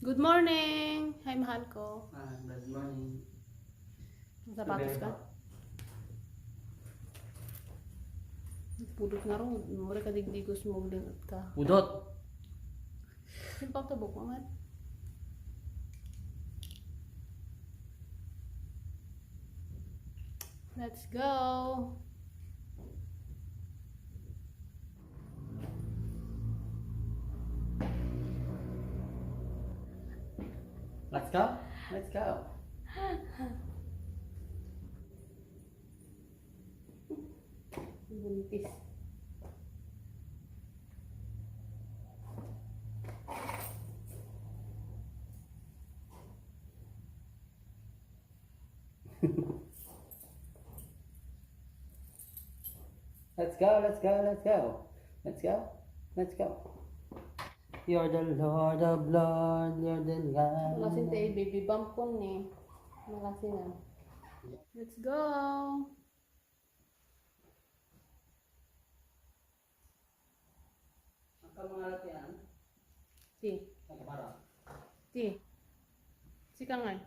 Good morning! Hi, mahal ko. Good morning. Sapatos ka? Pudot na rin. Mura ka digdigos mo uling at ka. Pudot! Yung pagtabok mo, man. Let's go! Let's go! Let's go! Buntis. Let's go, let's go, let's go. Let's go, let's go. You're the Lord of Lords, you're the God. Malasin tayo, baby bump ko ni. Malasin na. Let's go! Ang kamangalat yan? Ti. Ang kamara. Ti. Si Kangay.